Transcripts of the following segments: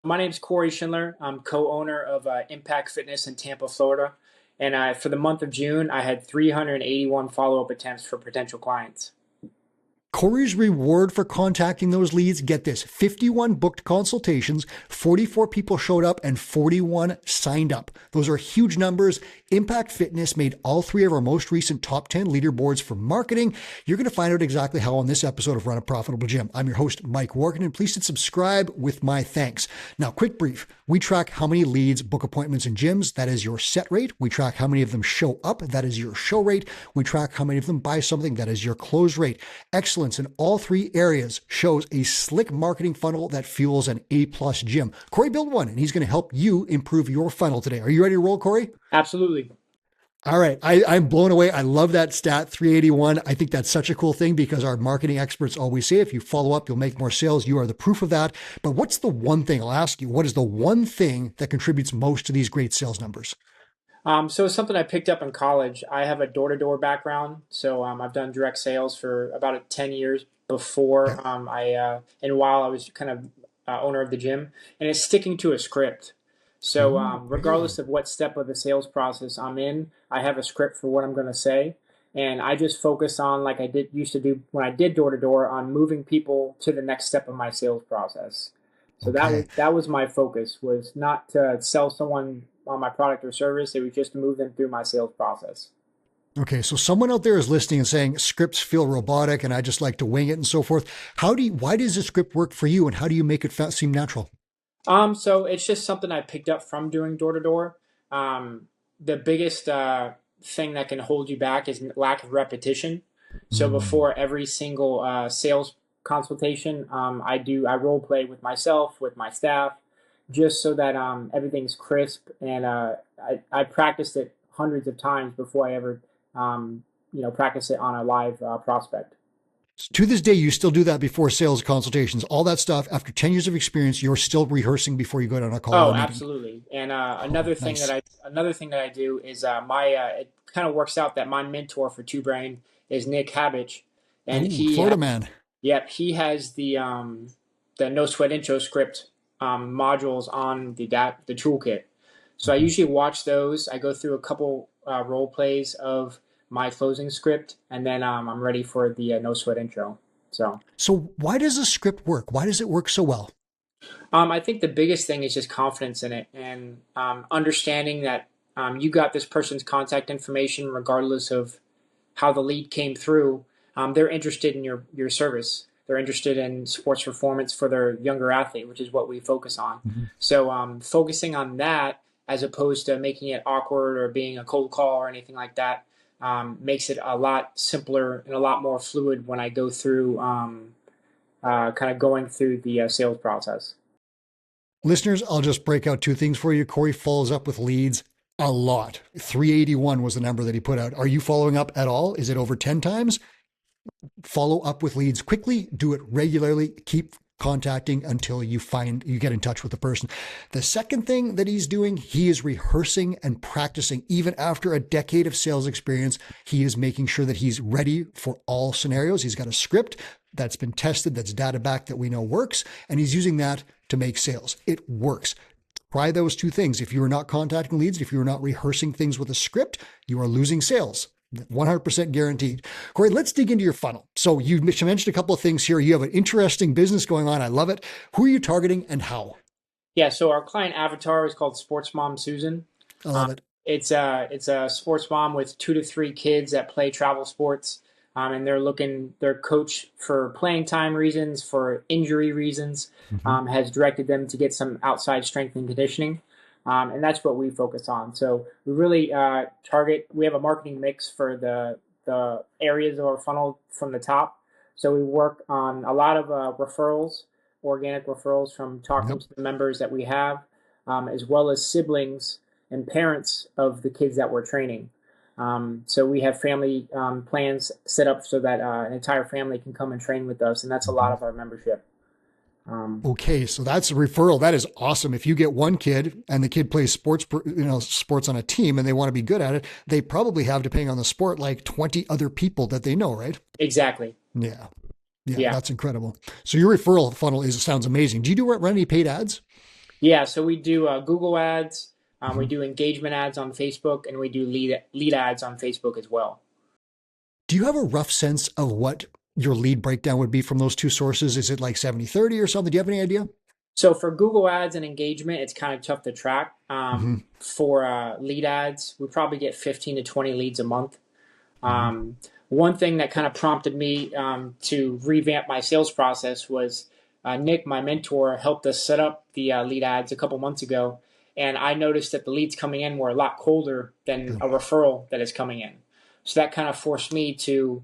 My name's Korey Schindler. I'm co-owner of Impact Fitness in Tampa, Florida. And for the month of June, I had 381 follow-up attempts for potential clients. Korey's reward for contacting those leads, get this, 51 booked consultations, 44 people showed up, and 41 signed up. Those are huge numbers. Impact Fitness made all three of our most recent top 10 leaderboards for marketing. You're going to find out exactly how on this episode of Run a Profitable Gym. I'm your host, Mike Warkinen. Please hit subscribe with my thanks. Now, quick brief. We track how many leads book appointments in gyms. That is your set rate. We track how many of them show up. That is your show rate. We track how many of them buy something. That is your close rate. Excellence in all three areas shows a slick marketing funnel that fuels an A-plus gym. Korey built one, and he's going to help you improve your funnel today. Are you ready to roll, Korey? Absolutely. All right. I'm blown away. I love that stat, 381. I think that's such a cool thing because our marketing experts always say if you follow up, you'll make more sales. You are the proof of that. But what's the one thing, I'll ask you, what is the one thing that contributes most to these great sales numbers? So it's something I picked up in college. I have a door-to-door background, so I've done direct sales for about 10 years Okay. before and while I was kind of owner of the gym, and it's sticking to a script. So Really? regardless of what step of the sales process I'm in, I have a script for what I'm going to say, and I just focus on, like I did used to do when I did door-to-door, on moving people to the next step of my sales process. So that was Okay. that was my focus, was not to sell someone on my product or service. It was just to move them through my sales process. Okay. So someone out there is listening and saying scripts feel robotic and I just like to wing it and so forth. Why does the script work for you and how do you make it seem natural? So it's just something I picked up from doing door to door. The biggest thing that can hold you back is lack of repetition. So Mm. before every single sales consultation, I role play with myself, with my staff, just so that everything's crisp. And I practiced it hundreds of times before I ever practice it on a live prospect. To this day, you still do that before sales consultations, all that stuff. After 10 years of experience, you're still rehearsing before you go down a call or Oh, a meeting. absolutely. And Oh, nice. another thing that I do is my it kind of works out that my mentor for Two Brain is Nick Habich, and Oh, Florida man. he has the No Sweat Intro script modules on the toolkit. So I Mhm. usually watch those. I go through a couple role plays of my closing script, and then I'm ready for the No Sweat Intro. So. So why does the script work? Why does it work so well? I think the biggest thing is just confidence in it and understanding that you got this person's contact information regardless of how the lead came through. They're interested in your service. They're interested in sports performance for their younger athlete, which is what we focus on. Mhm. So focusing on that as opposed to making it awkward or being a cold call or anything like that makes it a lot simpler and a lot more fluid when I go through kind of going through the sales process. Listeners, I'll just break out two things for you. Korey follows up with leads a lot. 381 was the number that he put out. Are you following up at all? Is it over 10 times? Follow up with leads quickly, do it regularly, keep contacting until you get in touch with the person. The second thing that he's doing, he is rehearsing and practicing. Even after a decade of sales experience, he is making sure that he's ready for all scenarios. He's got a script that's been tested, that's data backed, that we know works, and he's using that to make sales. It works. Try those two things. If you are not contacting leads, if you are not rehearsing things with a script, you are losing sales. 100% guaranteed. Korey, let's dig into your funnel. So you mentioned a couple of things here. You have an interesting business going on. I love it. Who are you targeting and how? Yeah, so our client avatar is called Sports Mom Susan. I Um, love it. it's a sports mom with 2 to 3 kids that play travel sports, and they're looking. Their coach, for playing time reasons, for injury reasons, Mm-hmm. has directed them to get some outside strength and conditioning, and that's what we focus on. So we really target. We have a marketing mix for the areas of our funnel from the top. So we work on a lot of referrals, organic referrals from talking Yep. to the members that we have, as well as siblings and parents of the kids that we're training. So we have family plans set up so that an entire family can come and train with us, and that's a lot Mhm. of our membership. Um, Okay, so that's a referral. That is awesome. If you get one kid and the kid plays sports on a team and they want to be good at it, they probably have, depending on the sport, like 20 other people that they know, right? exactly. Yeah. Yeah, Yeah. that's incredible. So your referral funnel sounds amazing. Do you run any paid ads? Yeah, so we do Google ads, we Mhm. do engagement ads on Facebook, and we do lead ads on Facebook as well. Do you have a rough sense of what your lead breakdown would be from those two sources? Is it like 70-30 or something? Do you have any idea? So for Google ads and engagement, it's kind of tough to track. Hmm. For lead ads, we probably get 15 to 20 leads a month. Hmm. Um, One thing that kind of prompted me to revamp my sales process was Nick, my mentor, helped us set up the lead ads a couple months ago. And I noticed that the leads coming in were a lot colder than Sure. a referral that is coming in. So that kind of forced me to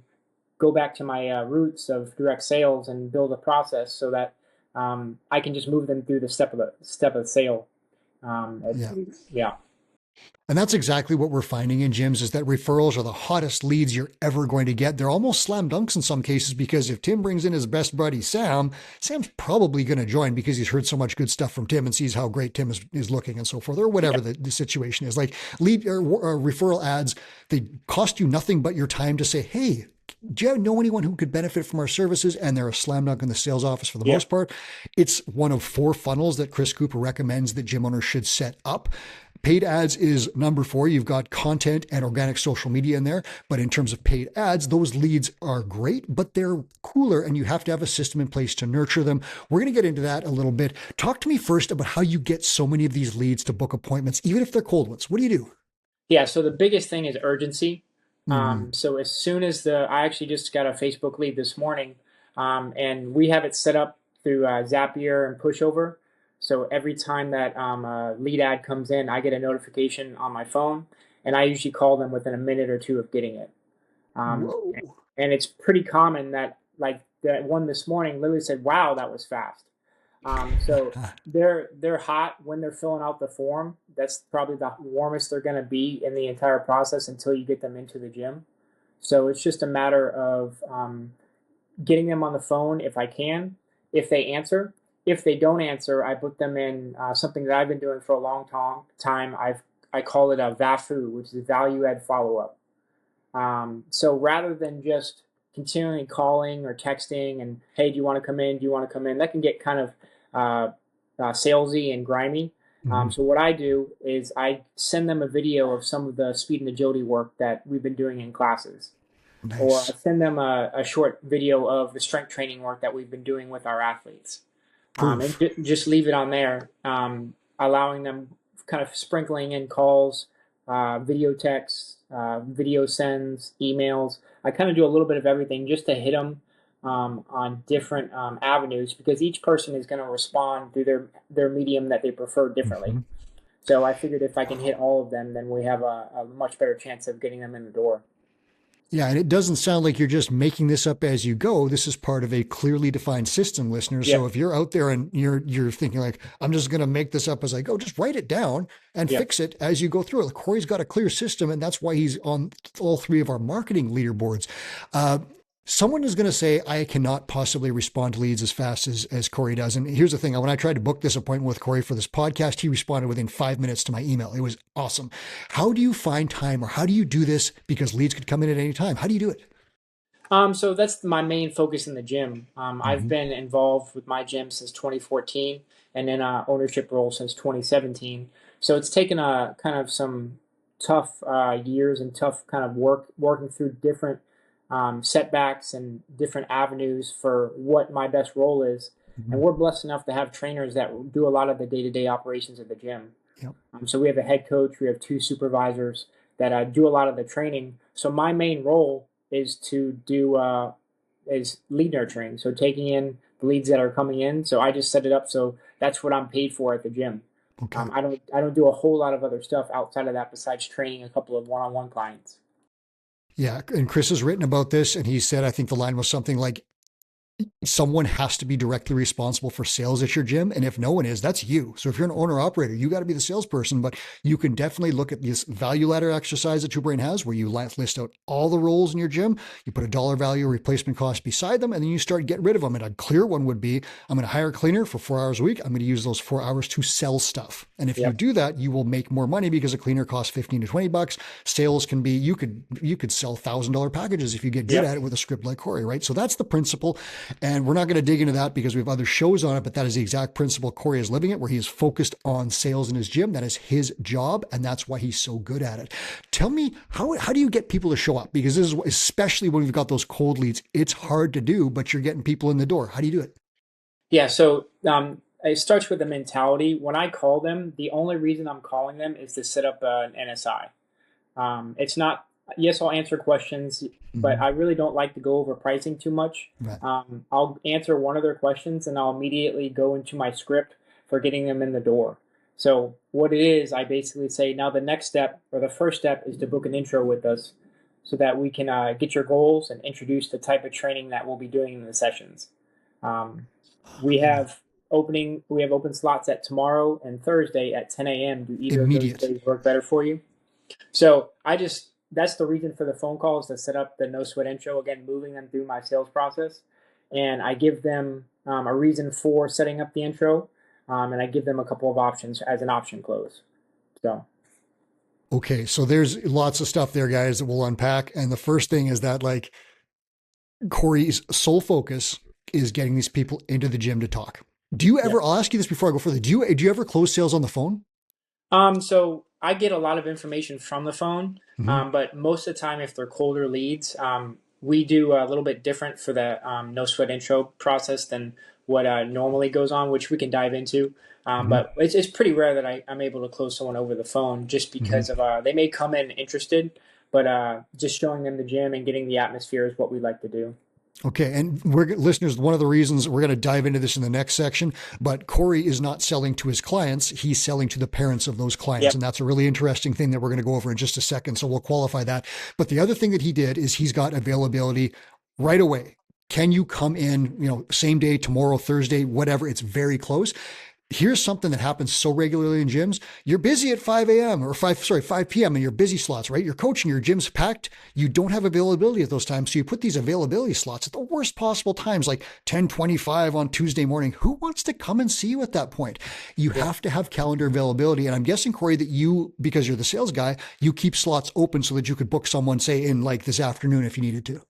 go back to my roots of direct sales and build a process so that I can just move them through the step of the sale. Yeah. Yeah, And that's exactly what we're finding in gyms is that referrals are the hottest leads you're ever going to get. They're almost slam dunks in some cases because if Tim brings in his best buddy, Sam, Sam's probably going to join because he's heard so much good stuff from Tim and sees how great Tim is looking and so forth, or yeah, whatever the situation is. Like lead or referral ads, they cost you nothing but your time to say, hey, do you know anyone who could benefit from our services? And they're a slam dunk in the sales office for the yeah. most part. It's one of 4 funnels that Chris Cooper recommends that gym owners should set up. Paid ads is number 4. You've got content and organic social media in there. But in terms of paid ads, those leads are great, but they're cooler and you have to have a system in place to nurture them. We're going to get into that a little bit. Talk to me first about how you get so many of these leads to book appointments, even if they're cold ones. What do you do? Yeah, so the biggest thing is urgency. Mm-hmm. So as soon as I actually just got a Facebook lead this morning, and we have it set up through Zapier and Pushover. So every time that a lead ad comes in, I get a notification on my phone, and I usually call them within a minute or two of getting it. Um, Whoa. and it's pretty common that like that one this morning literally said, "Wow, that was fast." So they're hot when they're filling out the form. That's probably the warmest they're going to be in the entire process until you get them into the gym. So it's just a matter of getting them on the phone if I can, if they answer. If they don't answer, I put them in something that I've been doing for a long time. I call it a VAFU, which is value add follow up. So rather than just continually calling or texting and, hey, do you want to come in? Do you want to come in? That can get kind of uh, salesy and grimy. Mm-hmm. So what I do is I send them a video of some of the speed and agility work that we've been doing in classes, or I Nice. send them a short video of the strength training work that we've been doing with our athletes, and Proof. just leave it on there, allowing them kind of sprinkling in calls, video texts, video sends, emails. I kind of do a little bit of everything just to hit them on different avenues because each person is going to respond through their medium that they prefer differently. Mm-hmm. So I figured if I can hit all of them, then we have a much better chance of getting them in the door. Yeah, and it doesn't sound like you're just making this up as you go. This is part of a clearly defined system, listeners. So Yep, if you're out there and you're thinking like, I'm just going to make this up as I go, just write it down and yep. fix it as you go through it. Corey's got a clear system, and that's why he's on all 3 of our marketing leaderboards. Uh, Someone is going to say, I cannot possibly respond to leads as fast as Corey does. And here's the thing. When I tried to book this appointment with Corey for this podcast, he responded within 5 minutes to my email. It was awesome. How do you find time or how do you do this? Because leads could come in at any time. How do you do it? So that's my main focus in the gym. I've Mm-hmm. been involved with my gym since 2014 and in a ownership role since 2017. So it's taken a kind of some tough years and tough kind of working through different setbacks and different avenues for what my best role is. Mm-hmm. And we're blessed enough to have trainers that do a lot of the day-to-day operations of the gym. Yep. So we have a head coach, we have 2 supervisors that do a lot of the training. So my main role is to do is lead nurturing. So taking in the leads that are coming in. So I just set it up so that's what I'm paid for at the gym. Okay. I don't do a whole lot of other stuff outside of that besides training a couple of one-on-one clients. Yeah. And Chris has written about this, and he said, I think the line was something like, someone has to be directly responsible for sales at your gym. And if no one is, that's you. So if you're an owner operator, you got to be the salesperson, but you can definitely look at this value ladder exercise that Two Brain has, where you list out all the roles in your gym. You put a dollar value or replacement cost beside them, and then you start getting rid of them. And a clear one would be, I'm going to hire a cleaner for 4 hours a week. I'm going to use those 4 hours to sell stuff. And if you Yep. do that, you will make more money because a cleaner costs 15 to 20 bucks. Sales can be, you could sell $1,000 packages if you get good Yep. at it with a script like Corey, right? So that's the principle. And we're not going to dig into that because we have other shows on it, but that is the exact principle Korey is living it, where he is focused on sales in his gym. That is his job, and that's why he's so good at it. Tell me, how do you get people to show up? Because this is, especially when we've got those cold leads, it's hard to do, but you're getting people in the door. How do you do it? Yeah, so it starts with the mentality. When I call them, the only reason I'm calling them is to set up an NSI. It's not, yes, I'll answer questions, but Mm-hmm. I really don't like to go over pricing too much. Right. I'll answer one of their questions and I'll immediately go into my script for getting them in the door. So, what it is, I basically say, now the next step or the first step is to book an intro with us so that we can get your goals and introduce the type of training that we'll be doing in the sessions. Um, we have we have open slots at tomorrow and Thursday at 10 a.m. Do either of those Immediate. days work better for you? So that's the reason for the phone call is to set up the no sweat intro, again, moving them through my sales process. And I give them a reason for setting up the intro, and I give them a couple of options as an option close. So, Okay, so there's lots of stuff there, guys, that we'll unpack. And the first thing is that, like, Korey's sole focus is getting these people into the gym to talk. Do you yeah. ever, I'll ask you this before I go further, do you ever close sales on the phone? So I get a lot of information from the phone, Mm-hmm. but most of the time, if they're colder leads, we do a little bit different for the no sweat intro process than what normally goes on, which we can dive into. Mm-hmm. But it's pretty rare that I'm able to close someone over the phone just Mm-hmm. because of they may come in interested, but just showing them the gym and getting the atmosphere is what we like to do. Okay, and we're listeners. One of the reasons we're going to dive into this in the next section, but Korey is not selling to his clients; he's selling to the parents of those clients, Yep. and that's a really interesting thing that we're going to go over in just a second. So we'll qualify that. But the other thing that he did is he's got availability right away. Can you come in? Same day, tomorrow, Thursday, whatever. It's very close. Here's something that happens so regularly in gyms. You're busy at 5 a.m. or 5 p.m. in your busy slots, right? You're coaching, your gym's packed. You don't have availability at those times. So you put these availability slots at the worst possible times, like 10:25 on Tuesday morning. Who wants to come and see you at that point? You Yeah. have to have calendar availability. And I'm guessing, Korey, that you, because you're the sales guy, you keep slots open so that you could book someone, say, in like this afternoon if you needed to.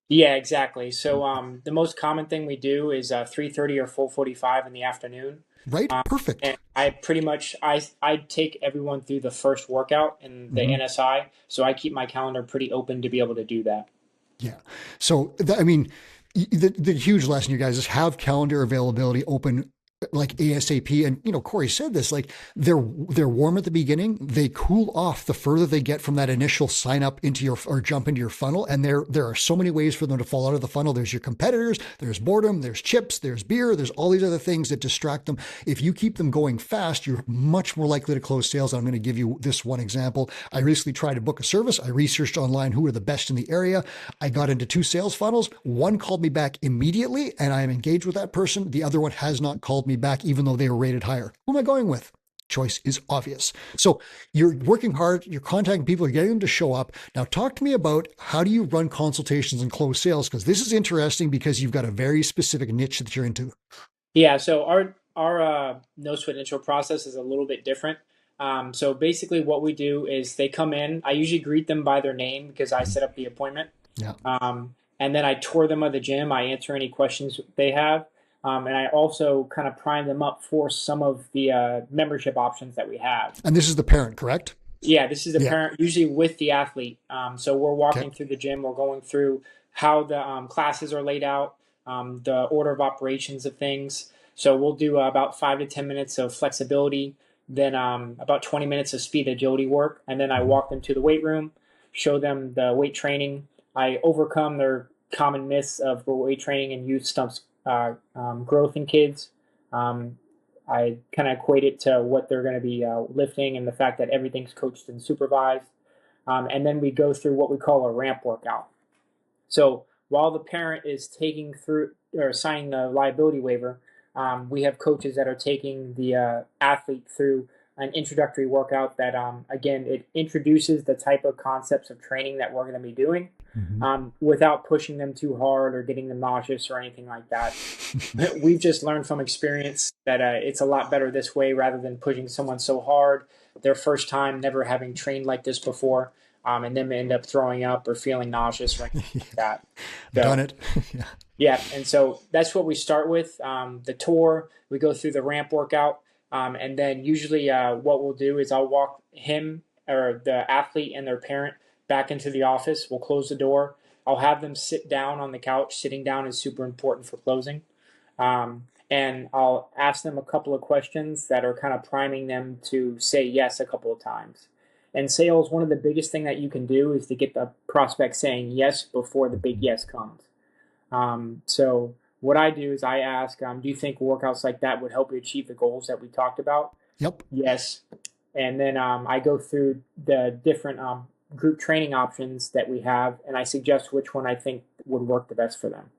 Yeah, exactly. So the most common thing we do is 3:30 or 4:45 in the afternoon. Right? And Perfect. I pretty much I take everyone through the first workout in the Mm-hmm. NSI, so I keep my calendar pretty open to be able to do that. Yeah. So I mean, the huge lesson, you guys, is have calendar availability open like ASAP. And Korey said this, like they're warm at the beginning, they cool off the further they get from that initial sign up into your or jump into your funnel. And there are so many ways for them to fall out of the funnel. There's your competitors, there's boredom, there's chips, there's beer, there's all these other things that distract them. If you keep them going fast, you're much more likely to close sales. I'm going to give you this one example. I recently tried to book a service. I researched online who are the best in the area. I got into two sales funnels. One called me back immediately, and I am engaged with that person. The other one has not called me back, even though they were rated higher. Who am I going with? Choice is obvious. So you're working hard, you're contacting people, you're getting them to show up. Now, talk to me about how do you run consultations and close sales? Because this is interesting because you've got a very specific niche that you're into. Yeah, so our no sweat intro process is a little bit different. So basically, what we do is they come in. I usually greet them by their name because I set up the appointment. Yeah. And then I tour them of the gym. I answer any questions they have. And I also kind of prime them up for some of the membership options that we have. And this is the parent, correct? Yeah, this is the Yeah. parent, usually with the athlete. So we're Okay. walking through the gym. We're going through how the classes are laid out, the order of operations of things. So we'll do about 5 to 10 minutes of flexibility, then about 20 minutes of speed agility work. And then I Mhm. walk them to the weight room, show them the weight training. I overcome their common myths of weight training and youth stumps growth in kids. Um, I kind of equate it to what they're going to be lifting and the fact that everything's coached and supervised. And then we go through what we call a ramp workout. So while the parent is taking through or signing the liability waiver, we have coaches that are taking the athlete through an introductory workout that, again, it introduces the type of concepts of training that we're going to be doing Mhm. without pushing them too hard or getting them nauseous or anything like that. We've just learned from experience that it's a lot better this way rather than pushing someone so hard their first time, never having trained like this before. and then end up throwing up or feeling nauseous or anything like that. Done So it. Yeah. yeah, and so that's what we start with. The tour, we go through the ramp workout, and then usually what we'll do is I'll walk him or the athlete and their parent back into the office. We'll close the door. I'll have them sit down on the couch. Sitting down is super important for closing. And I'll ask them a couple of questions that are kind of priming them to say yes a couple of times. In sales, one of the biggest thing that you can do is to get the prospect saying yes before the big yes comes. So what I do is I ask, do you think workouts like that would help you achieve the goals that we talked about? Yep. Yes. And then I go through the different group training options that we have, and I suggest which one I think would work the best for them.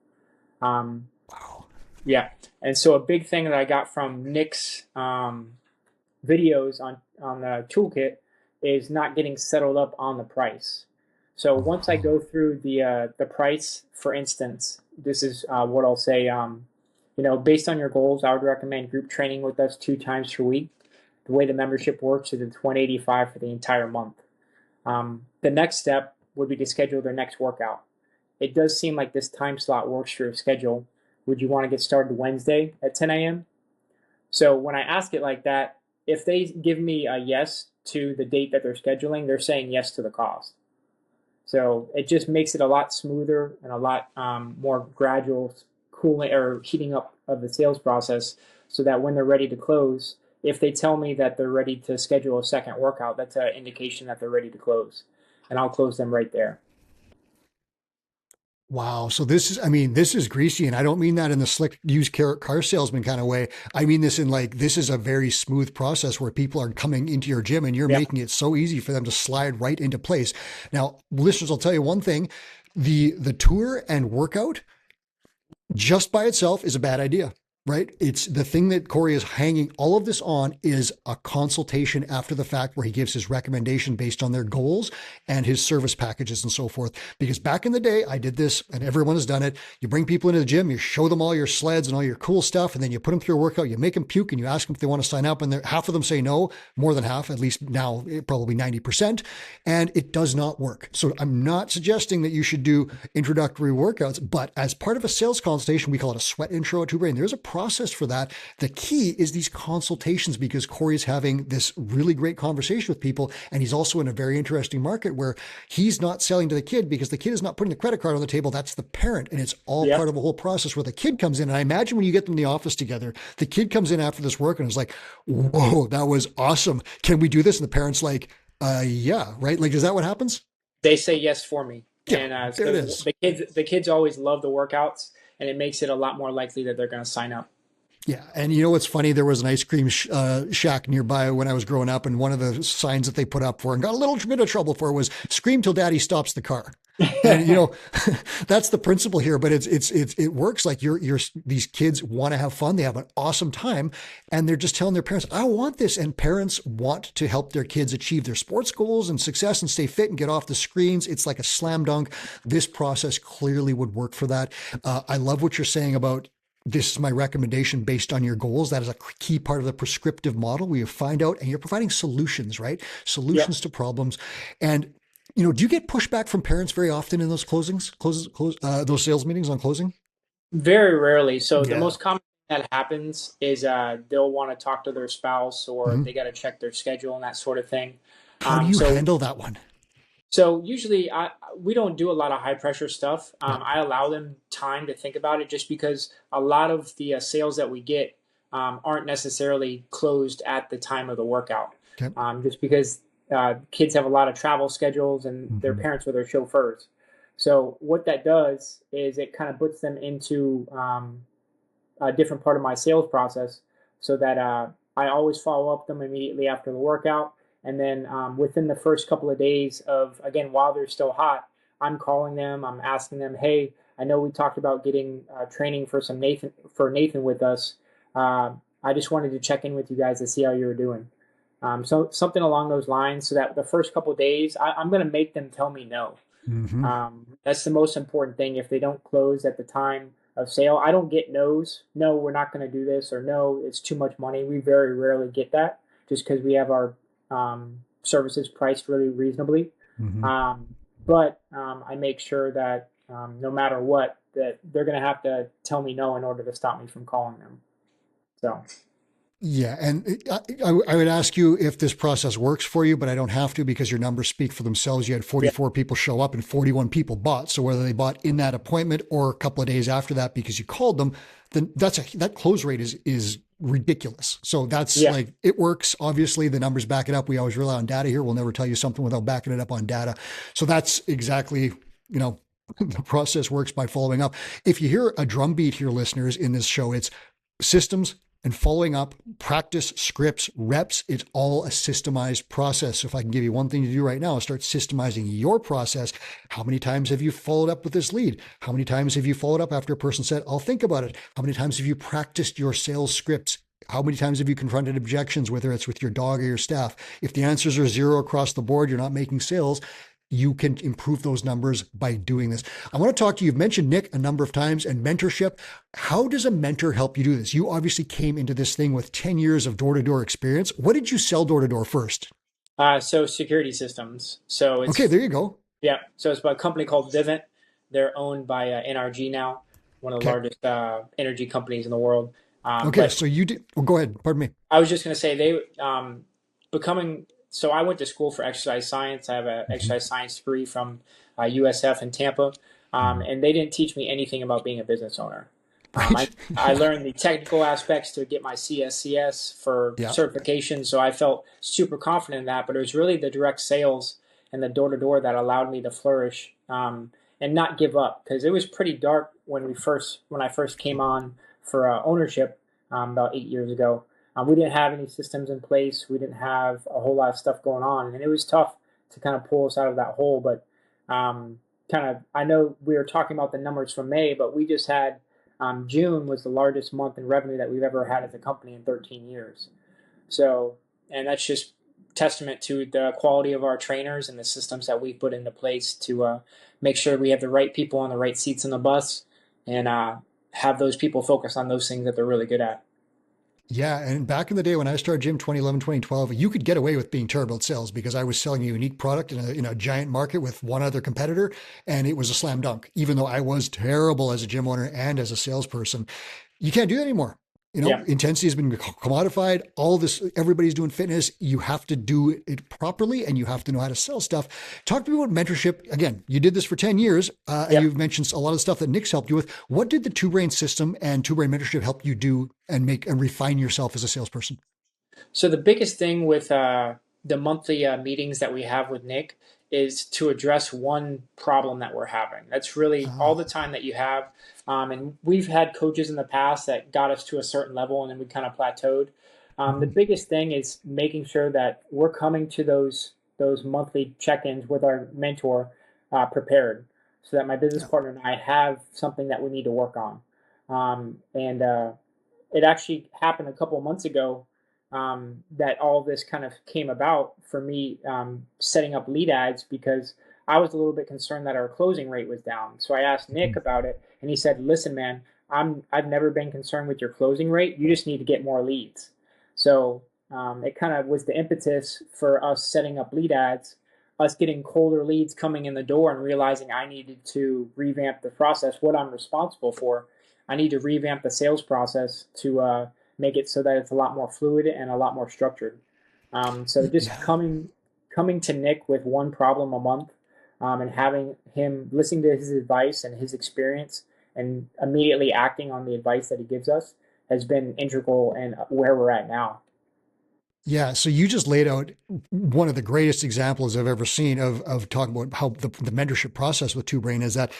Um, Wow. yeah. And so a big thing that I got from Nick's videos on the toolkit is not getting settled up on the price. So once I go through the price, for instance, this is what I'll say. Based on your goals, I would recommend group training with us 2 times per week. The way the membership works is it's $185 for the entire month. The next step would be to schedule their next workout. It does seem like this time slot works for your schedule. Would you want to get started Wednesday at 10 a.m.? So when I ask it like that, if they give me a yes to the date that they're scheduling, they're saying yes to the cost. So it just makes it a lot smoother and a lot more gradual cooling or heating up of the sales process, so that when they're ready to close, if they tell me that they're ready to schedule a second workout, that's an indication that they're ready to close, and I'll close them right there. Wow. So this is greasy. And I don't mean that in the slick used car salesman kind of way. I mean this in like, this is a very smooth process where people are coming into your gym and you're Yeah. making it so easy for them to slide right into place. Now, listeners, I'll tell you one thing, the tour and workout just by itself is a bad idea. Right? It's the thing that Korey is hanging all of this on is a consultation after the fact where he gives his recommendation based on their goals and his service packages and so forth. Because back in the day, I did this and everyone has done it. You bring people into the gym, you show them all your sleds and all your cool stuff, and then you put them through a workout, you make them puke and you ask them if they want to sign up. And half of them say no, more than half, at least now, probably 90%. And it does not work. So I'm not suggesting that you should do introductory workouts, but as part of a sales consultation, we call it a sweat intro at Two Brain. There's a process for that. The key is these consultations, because Korey's having this really great conversation with people. And he's also in a very interesting market where he's not selling to the kid because the kid is not putting the credit card on the table. That's the parent. And it's all Yeah. part of a whole process where the kid comes in. And I imagine when you get them in the office together, the kid comes in after this work and is like, whoa, that was awesome. Can we do this? And the parent's like, yeah, right. Like, is that what happens? They say yes for me, Yeah, and there it so is. the kids always love the workouts, and it makes it a lot more likely that they're going to sign up. Yeah. And you know what's funny? There was an ice cream shack nearby when I was growing up. And one of the signs that they put up for and got a little bit of trouble for was scream till daddy stops the car. And you know, that's the principle here, but it works. Like these kids want to have fun. They have an awesome time and they're just telling their parents, I want this. And parents want to help their kids achieve their sports goals and success and stay fit and get off the screens. It's like a slam dunk. This process clearly would work for that. I love what you're saying about this is my recommendation based on your goals. That is a key part of the prescriptive model where you find out and you're providing solutions, right? Yep. Solutions to problems. And, you know, do you get pushback from parents very often in those those sales meetings on closing? Very rarely. So the Yeah. most common thing that happens is they'll want to talk to their spouse, or Mhm. they got to check their schedule and that sort of thing. How do Um, you so handle that one? So usually we don't do a lot of high pressure stuff. Yeah. I allow them time to think about it, just because a lot of the sales that we get aren't necessarily closed at the time of the workout. Okay. Just because kids have a lot of travel schedules and their Mhm. parents are their chauffeurs. So what that does is it kind of puts them into a different part of my sales process, so that I always follow up them immediately after the workout. And then within the first couple of days of, again, while they're still hot, I'm calling them. I'm asking them, hey, I know we talked about getting training for Nathan with us. I just wanted to check in with you guys to see how you were doing. So something along those lines, so that the first couple of days, I'm going to make them tell me no. Mhm. That's the most important thing. If they don't close at the time of sale, I don't get no's. No, we're not going to do this, or no, it's too much money. We very rarely get that, just because we have our services priced really reasonably. Hmm. But I make sure that no matter what, that they're going to have to tell me no in order to stop me from calling them. So Yeah, and I would ask you if this process works for you, but I don't have to because your numbers speak for themselves. You had yeah, 44 people show up and 41 people bought. So whether they bought in that appointment or a couple of days after that because you called them, then that close rate is ridiculous. So that's yeah, like it works. Obviously, the numbers back it up. We always rely on data here. We'll never tell you something without backing it up on data. So that's exactly, you know, the process works by following up. If you hear a drumbeat here, listeners, in this show, it's systems and following up, practice, scripts, reps. It's all a systemized process. So if I can give you one thing to do right now, is start systemizing your process. How many times have you followed up with this lead? How many times have you followed up after a person said, I'll think about it? How many times have you practiced your sales scripts? How many times have you confronted objections, whether it's with your dog or your staff? If the answers are zero across the board, you're not making sales. You can improve those numbers by doing this. I want to talk to you. You've mentioned Nick a number of times and mentorship. How does a mentor help you do this? You obviously came into this thing with 10 years of door-to-door experience. What did you sell door-to-door first? so security systems. So Okay, it's there you go. yeah. So it's by a company called Vivint. They're owned by NRG now, one of the Okay. largest energy companies in the world. Okay, But so you did. Well, go ahead. Pardon me. I was just going to say they becoming. So I went to school for exercise science. I have an Mhm. exercise science degree from USF in Tampa, Mhm. and they didn't teach me anything about being a business owner. Um, I Right? I learned the technical aspects to get my CSCS for Yeah. certification, so I felt super confident in that. But it was really the direct sales and the door to door that allowed me to flourish and not give up because it was pretty dark when I first came on for ownership about 8 years ago. We didn't have any systems in place. We didn't have a whole lot of stuff going on, and it was tough to kind of pull us out of that hole. But I know we were talking about the numbers from May, but we just had June was the largest month in revenue that we've ever had as a company in 13 years. So, and that's just testament to the quality of our trainers and the systems that we've put into place to make sure we have the right people on the right seats in the bus and have those people focus on those things that they're really good at. Yeah, and back in the day when I started gym 2011, 2012, you could get away with being terrible at sales because I was selling a unique product in a giant market with one other competitor, and it was a slam dunk. Even though I was terrible as a gym owner and as a salesperson, you can't do that anymore. Yeah. Intensity has been commodified. All this, everybody's doing fitness. You have to do it properly and you have to know how to sell stuff. Talk to me about mentorship. Again, you did this for 10 years and Yeah. you've mentioned a lot of stuff that Nick's helped you with. What did the Two Brain system and Two Brain mentorship help you do and make and refine yourself as a salesperson? So the biggest thing with the monthly meetings that we have with Nick is to address one problem that we're having. That's really all Ah, the time that you have. And we've had coaches in the past that got us to a certain level and then we kind of plateaued. The mhm. biggest thing is making sure that we're coming to those monthly check-ins with our mentor prepared, so that my business Yeah. partner and I have something that we need to work on. And It actually happened a couple of months ago that all of this kind of came about for me setting up lead ads because I was a little bit concerned that our closing rate was down. So I asked Nick Mhm. about it, and he said, "Listen, man, I've never been concerned with your closing rate. You just need to get more leads." So it kind of was the impetus for us setting up lead ads, us getting colder leads coming in the door, and realizing I needed to revamp the process. What I'm responsible for, I need to revamp the sales process to make it so that it's a lot more fluid and a lot more structured. So just Yeah. coming to Nick with one problem a month and having him listening to his advice and his experience and immediately acting on the advice that he gives us has been integral in where we're at now. Yeah, so you just laid out one of the greatest examples I've ever seen of talking about how the mentorship process with Two Brain is that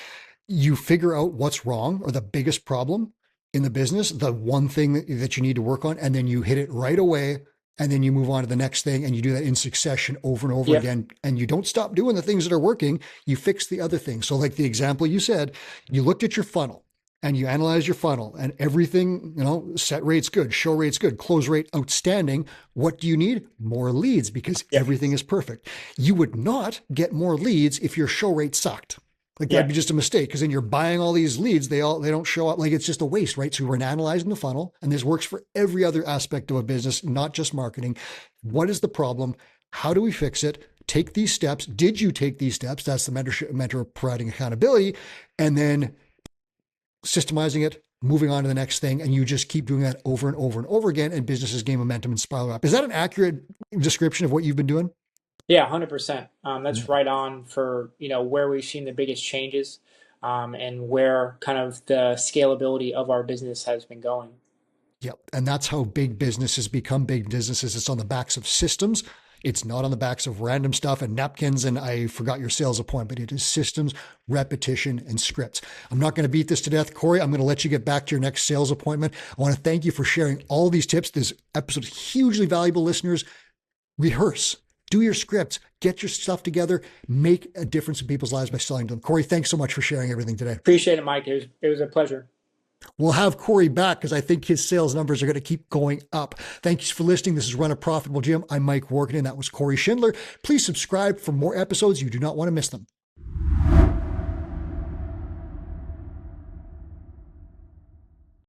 you figure out what's wrong or the biggest problem in the business, the one thing that you need to work on, and then you hit it right away. And then you move on to the next thing and you do that in succession over and over Yep. again. And you don't stop doing the things that are working. You fix the other things. So, like the example you said, you looked at your funnel and you analyze your funnel and everything, set rate's good, show rate's good, close rate outstanding. What do you need? More leads because Yep. everything is perfect. You would not get more leads if your show rate sucked. Like that'd be Yep. just a mistake because then you're buying all these leads. They don't show up. Like it's just a waste, right? So we're analyzing the funnel, and this works for every other aspect of a business, not just marketing. What is the problem? How do we fix it? take these steps. Did you take these steps? That's the mentor providing accountability, and then systemizing it, moving on to the next thing. And you just keep doing that over and over and over again, and businesses gain momentum and spiral up. Is that an accurate description of what you've been doing? Yeah, 100%. That's right on for, where we've seen the biggest changes, and where kind of the scalability of our business has been going. Yep. And that's how big businesses become big businesses. It's on the backs of systems. It's not on the backs of random stuff and napkins and I forgot your sales appointment. It is systems, repetition, and scripts. I'm not going to beat this to death, Korey. I'm going to let you get back to your next sales appointment. I want to thank you for sharing all these tips. This episode is hugely valuable, listeners. Rehearse. Do your scripts. Get your stuff together. Make a difference in people's lives by selling to them. Korey, thanks so much for sharing everything today. Appreciate it, Mike. It was a pleasure. We'll have Korey back because I think his sales numbers are going to keep going up. Thanks for listening. This is Run a Profitable Gym. I'm Mike Workman. That was Korey Schindler. Please subscribe for more episodes. You do not want to miss them.